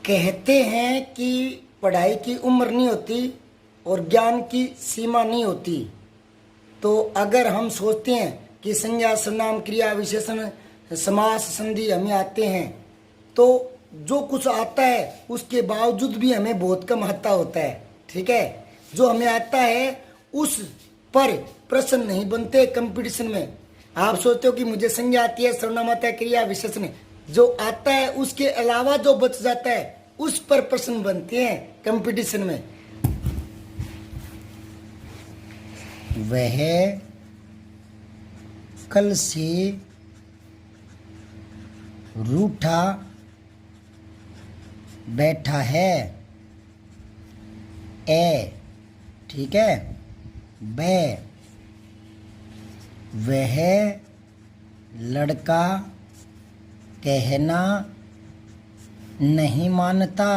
कहते हैं कि पढ़ाई की उम्र नहीं होती और ज्ञान की सीमा नहीं होती। तो अगर हम सोचते हैं कि संज्ञा सर्वनाम क्रिया विशेषण समास संधि हमें आते हैं, तो जो कुछ आता है उसके बावजूद भी हमें बहुत कम आता होता है। ठीक है, जो हमें आता है उस पर प्रश्न नहीं बनते कंपटीशन में। आप सोचते हो कि मुझे संज्ञा आती है, सर्वनाम आता है, क्रिया विशेषण जो आता है, उसके अलावा जो बच जाता है उस पर प्रश्न बनते हैं कंपटीशन में। वह कल से रूठा बैठा है। ए, ठीक है। ब, वह लड़का कहना नहीं मानता।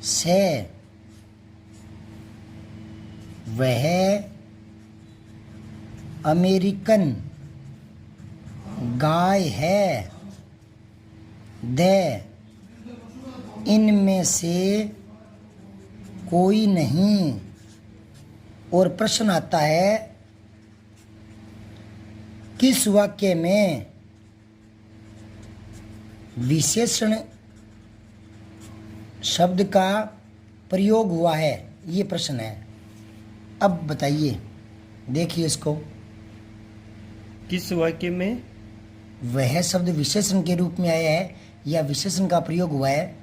से, वह अमेरिकन गाय है। दे, इनमें से कोई नहीं। और प्रश्न आता है किस वाक्य में विशेषण शब्द का प्रयोग हुआ है, ये प्रश्न है। अब बताइए, देखिए इसको। किस वाक्य में वह शब्द विशेषण के रूप में आया है या विशेषण का प्रयोग हुआ है?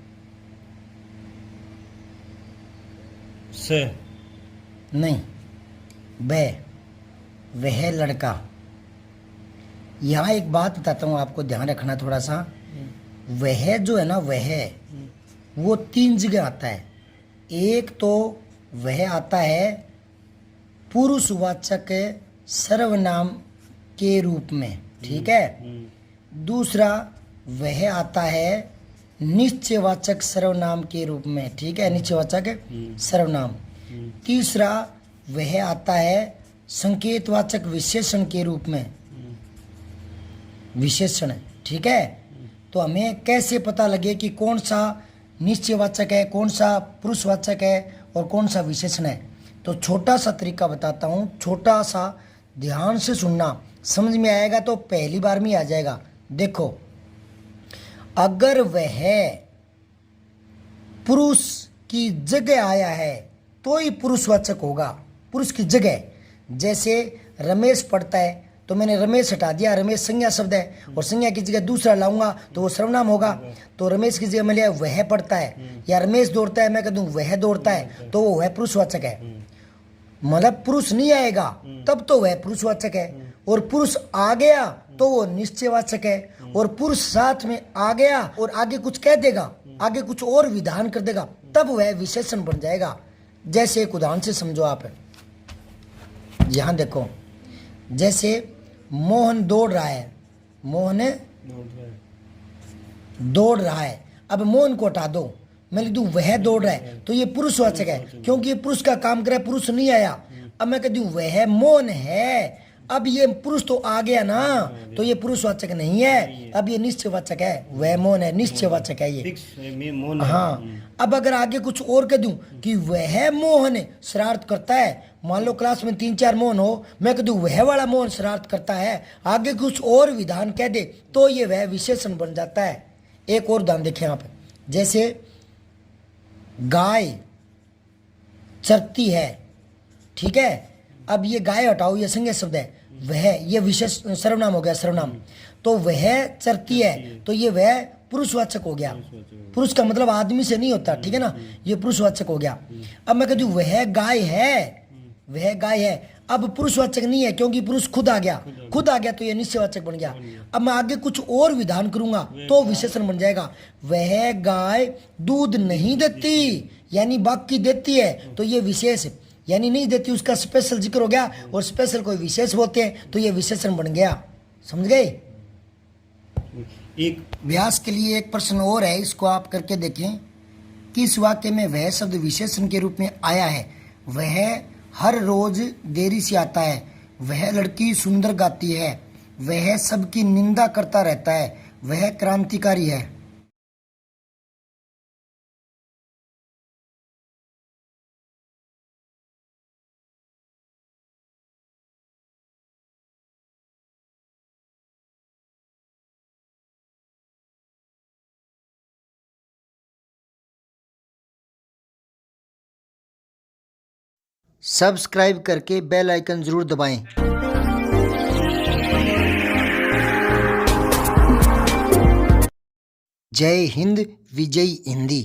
से नहीं, वह लड़का। यहाँ एक बात बताता हूँ आपको, ध्यान रखना थोड़ा सा। वह जो है ना, वो 3 जगह आता है। एक तो वह आता है पुरुषवाचक सर्वनाम के रूप में, ठीक है। दूसरा वह आता है निश्चयवाचक सर्वनाम के रूप में, ठीक है, निश्चयवाचक सर्वनाम। तीसरा वह आता है संकेतवाचक विशेषण के रूप में, विशेषण, ठीक है। तो हमें कैसे पता लगे कि कौन सा निश्चयवाचक है, कौन सा पुरुषवाचक है और कौन सा विशेषण है? तो छोटा सा तरीका बताता हूँ, छोटा सा, ध्यान से सुनना, समझ में आएगा तो पहली बार में आ जाएगा। देखो, अगर वह पुरुष की जगह आया है तो ही पुरुषवाचक होगा, पुरुष की जगह। जैसे रमेश पढ़ता है तो मैंने रमेश हटा दिया, रमेश संज्ञा शब्द है, और संज्ञा की जगह दूसरा लाऊंगा तो वो सर्वनाम होगा। तो रमेश की जगह मैं लिया वह पढ़ता है, या रमेश दौड़ता है मैं कह दूं वह दौड़ता है, तो वो वह पुरुषवाचक है। मतलब पुरुष नहीं आएगा तब तो वह पुरुषवाचक है, और पुरुष आ गया तो वो निश्चयवाचक है, और पुरुष साथ में आ गया और आगे कुछ कह देगा, आगे कुछ और विधान कर देगा, तब वह विशेषण बन जाएगा। जैसे एक उदाहरण से समझो आप, यहां देखो, जैसे मोहन दौड़ रहा है, मोहन दौड़ रहा है। अब मोहन को हटा दो, मैं लिख दूं वह दौड़ रहा है, तो ये पुरुषवाचक है क्योंकि ये पुरुष का काम करे, पुरुष नहीं आया। अब मैं कह दूं वह मोहन है, अब ये पुरुष तो आ गया ना, तो ये पुरुषवाचक नहीं है, अब ये निश्चयवाचक है, वह मोहन है, निश्चयवाचक है ये। हाँ, अब अगर आगे कुछ और कह दूं कि वह मोहन शरारत करता है, मान लो क्लास में 3-4 मोहन हो, मैं कह दूं वह वाला मोहन शरारत करता है, आगे कुछ और विधान कह दे तो ये वह विशेषण बन जाता है। एक और उदाहरण देखें आप, जैसे गाय चरती है, ठीक है। अब ये गाय हटाओ, ये संज्ञा शब्द है, वह, ये विशेष सर्वनाम हो गया, सर्वनाम। तो वह चरती है तो ये वह पुरुषवाचक हो गया, पुरुष का मतलब आदमी से नहीं होता, ठीक है ना, ये पुरुषवाचक हो गया। अब मैं कहती हूँ वह गाय है, वह गाय है, अब पुरुषवाचक नहीं है क्योंकि पुरुष खुद आ गया, खुद आ गया तो ये निश्चयवाचक बन गया। अब मैं आगे कुछ और विधान करूंगा तो विशेषण बन जाएगा। वह गाय दूध नहीं देती, यानी बाकी देती है, तो ये विशेष, यानी नहीं देती उसका स्पेशल जिक्र हो गया, और स्पेशल कोई विशेष बोलते हैं तो ये विशेषण बन गया। समझ गए? एक व्यास के लिए एक प्रश्न और है, इसको आप करके देखें। किस वाक्य में वह शब्द विशेषण के रूप में आया है? वह हर रोज देरी से आता है, वह लड़की सुंदर गाती है, वह सबकी निंदा करता रहता है, वह क्रांतिकारी है। सब्सक्राइब करके बेल आइकन जरूर दबाएं। जय हिंद, विजय हिंदी।